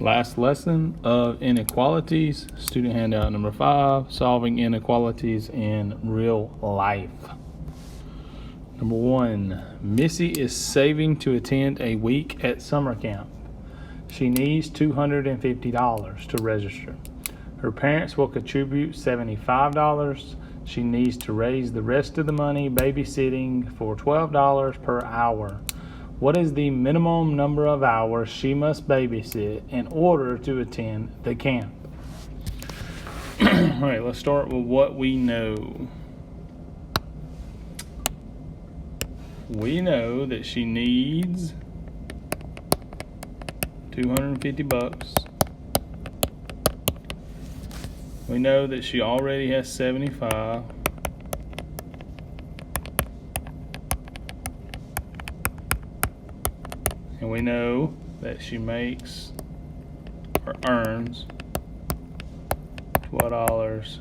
Last lesson of inequalities, student handout number 5, solving inequalities in real life. Number 1, Missy is saving to attend a week at summer camp. She needs $250 to register. Her parents will contribute $75. She needs to raise the rest of the money babysitting for $12 per hour. What is the minimum number of hours she must babysit in order to attend the camp? All right, let's start with what we know. We know that she needs $250. We know that she already has 75. And we know that she makes or earns $12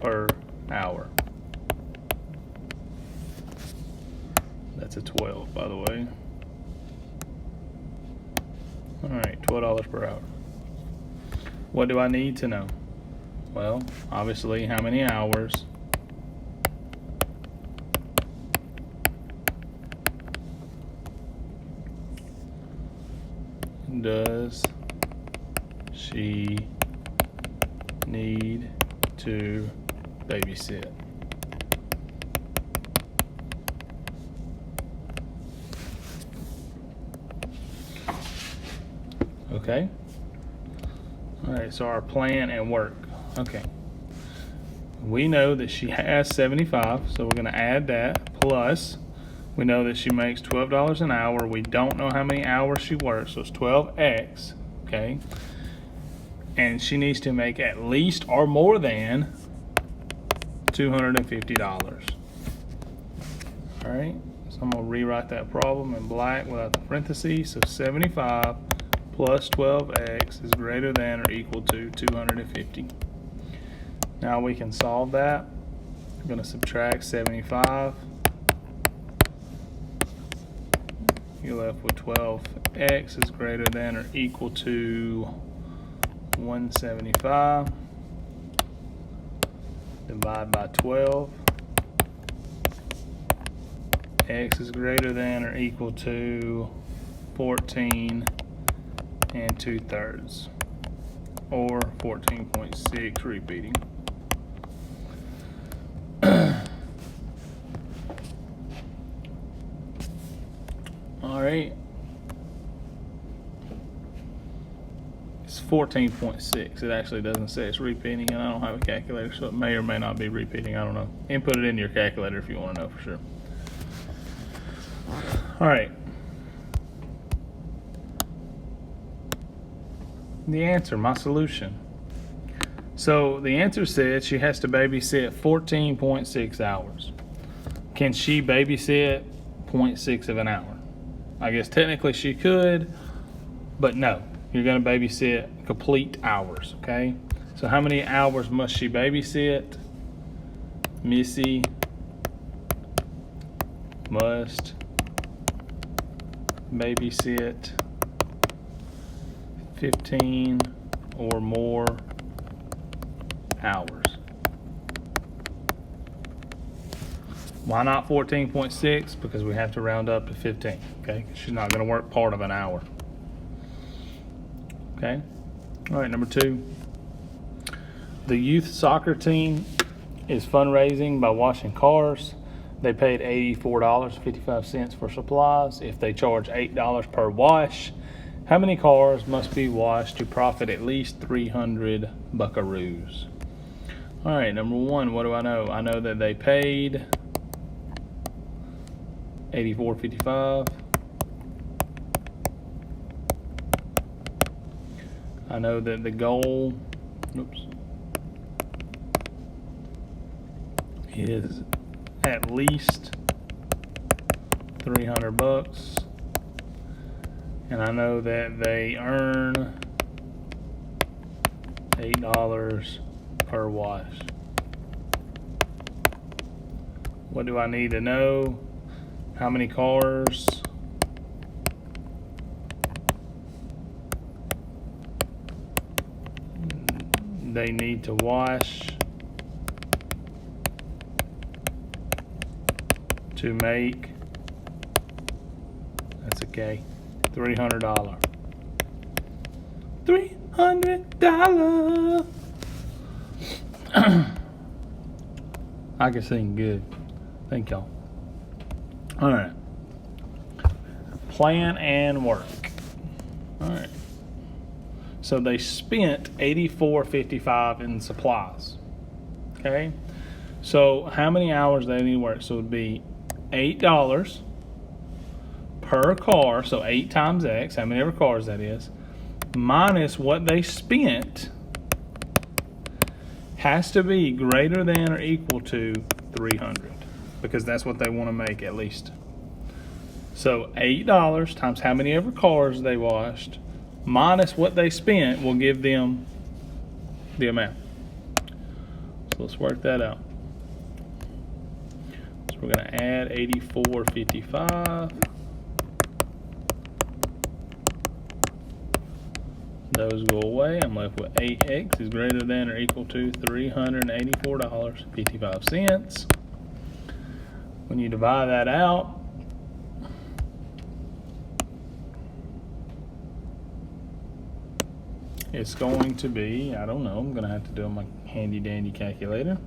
per hour. That's a 12, by the way. All right, $12 per hour. What do I need to know? Well, obviously, how many hours does she need to babysit? Okay. All right, so our plan and work. Okay. We know that she has 75, so we're going to add that, plus we know that she makes $12 an hour. We don't know how many hours she works, so it's 12x, okay? And she needs to make at least or more than $250. All right, so I'm going to rewrite that problem in black without the parentheses. So 75 plus 12x is greater than or equal to 250. Now we can solve that. We're going to subtract 75. You're left with 12x is greater than or equal to 175. Divide by 12. X is greater than or equal to 14 2/3, or 14.6 repeating. All right. It's 14.6. It actually doesn't say it's repeating, and I don't have a calculator, so it may or may not be repeating. I don't know. Input it into your calculator if you want to know for sure. All right. The answer, my solution. So the answer said she has to babysit 14.6 hours. Can she babysit 0.6 of an hour? I guess technically she could, but no. You're going to babysit complete hours, okay? So how many hours must she babysit? Missy must babysit 15 or more hours. Why not 14.6? Because we have to round up to 15, okay? She's not going to work part of an hour. Okay? All right, number 2. The youth soccer team is fundraising by washing cars. They paid $84.55 for supplies. If they charge $8 per wash, how many cars must be washed to profit at least 300 buckaroos? All right, number 1, what do I know? I know that they paid $84.55. I know that the goal, is at least 300 bucks. And I know that they earn $8 per wash. What do I need to know? How many cars they need to wash to make, that's okay, $300. $300. I can sing good. Thank y'all. All right. Plan and work. All right. So they spent $84.55 in supplies. Okay. So how many hours they need to work? So it would be $8 per car. So 8 times X, how many ever cars that is, minus what they spent, has to be greater than or equal to 300, because that's what they want to make at least. So $8 times how many ever cars they washed minus what they spent will give them the amount. So let's work that out. So we're going to add $84.55. Those go away. I'm left with 8x is greater than or equal to $384.55. When you divide that out, it's going to be, I don't know, I'm going to have to do my handy dandy calculator.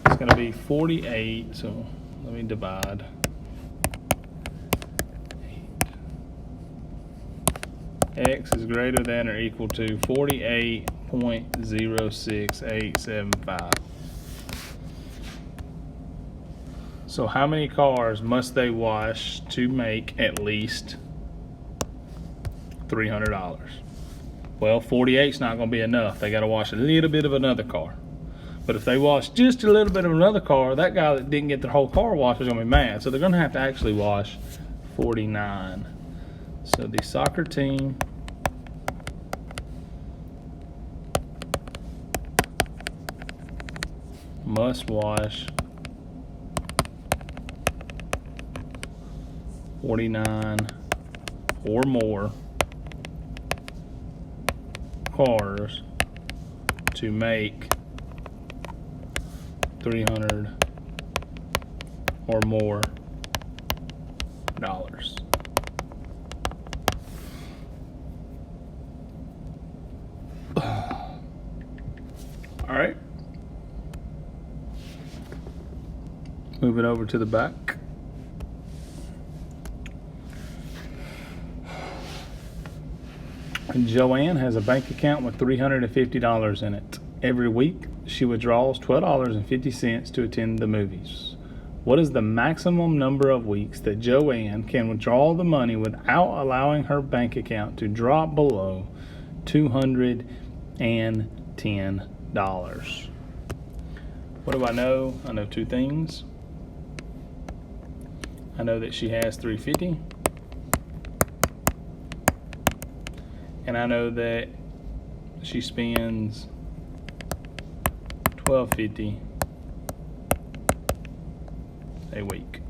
It's going to be 48, so let me divide. X is greater than or equal to 48.06875. So how many cars must they wash to make at least $300? Well, 48 is not going to be enough. They got to wash a little bit of another car. But if they wash just a little bit of another car, that guy that didn't get their whole car washed is going to be mad. So they're going to have to actually wash 49. So the soccer team must wash 49 or more cars to make 300 or more dollars. All right. Moving over to the back. Joanne has a bank account with $350 in it. Every week, she withdraws $12.50 to attend the movies. What is the maximum number of weeks that Joanne can withdraw the money without allowing her bank account to drop below $210? What do I know? I know two things. I know that she has $350, and I know that she spends $12.50 a week.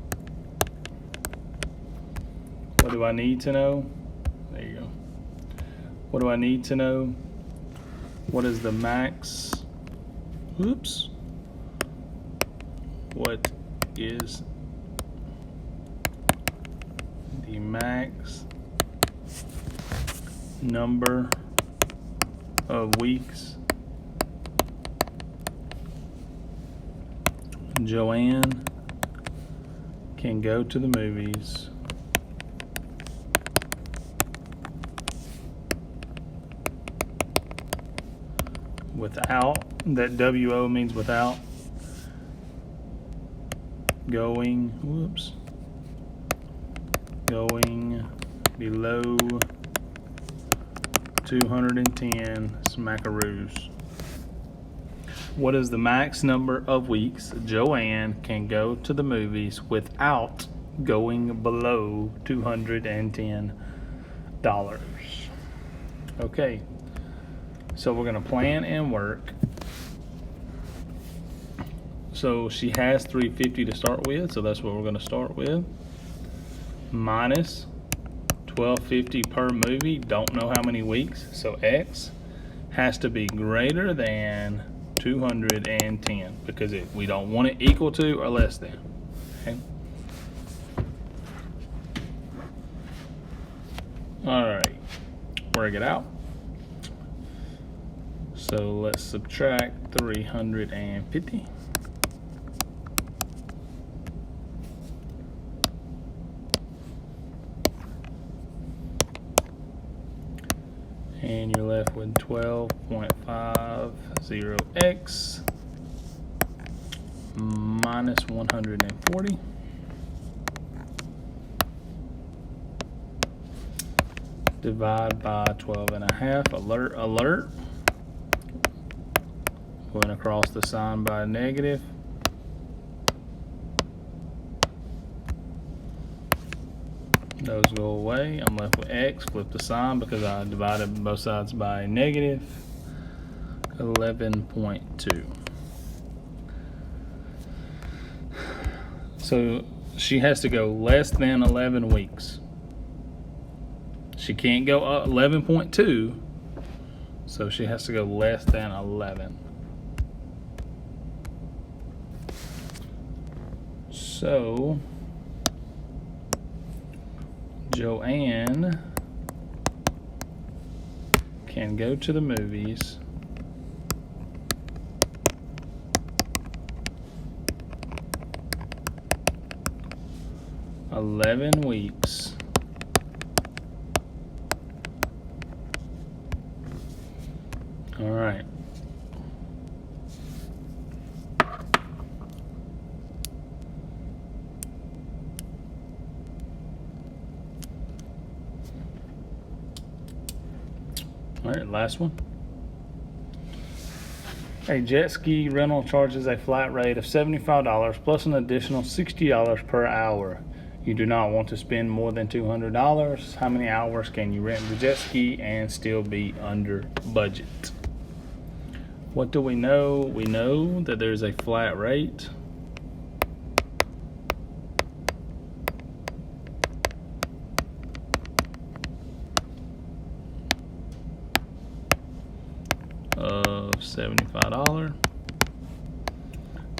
What do I need to know? There you go. What do I need to know? What is the max? Oops. What is the max number of weeks Joanne can go to the movies without, that WO means without going below 210 smackaroos. What is the max number of weeks Joanne can go to the movies without going below $210? Okay, so we're going to plan and work. So she has $350 to start with, so that's what we're going to start with. Minus $12.50 per movie, don't know how many weeks, so X has to be greater than 210 because we don't want it equal to or less than. Okay. All right, work it out. So let's subtract 350. And you're left with 12.50x minus 140. Divide by 12.5. Alert, alert. Going across the sign by a negative. Those go away. I'm left with x. Flip the sign because I divided both sides by a negative. 11.2. So she has to go less than 11 weeks. She can't go up 11.2, so she has to go less than 11. So Joanne can go to the movies (11 weeks) All right. All right, last one. A jet ski rental charges a flat rate of $75 plus an additional $60 per hour. You do not want to spend more than $200. How many hours can you rent the jet ski and still be under budget? What do we know? We know that there's a flat rate. Of $75.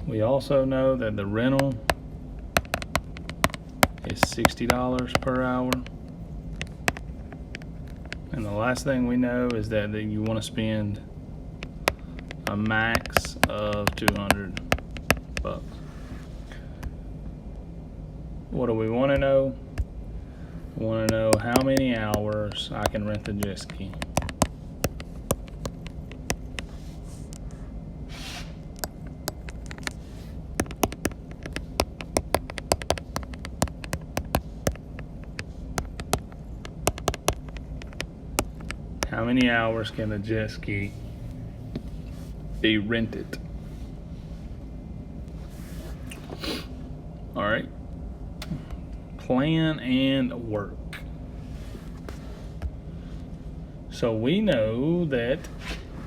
We also know that the rental is $60 per hour. And the last thing we know is that you want to spend a max of $200. What do we want to know? We want to know how many hours I can rent the jet ski. How many hours can the jet ski be rented? All right. Plan and work. So we know that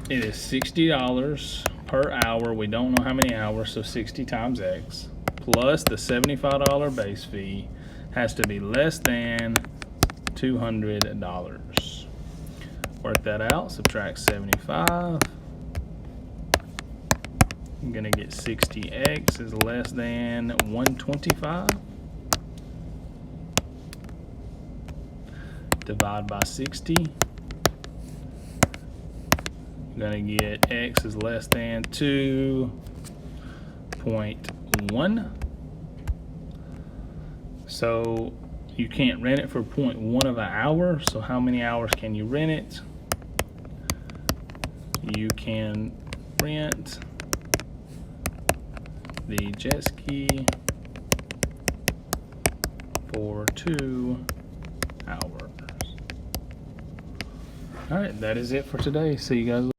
it is $60 per hour. We don't know how many hours, so 60 times x plus the $75 base fee has to be less than $200. Work that out, subtract 75. I'm gonna get 60x is less than 125. Divide by 60. I'm gonna get x is less than 2.1. So you can't rent it for 0.1 of an hour. So how many hours can you rent it? You can rent the jet ski for 2 hours. All right, that is it for today. See you guys later.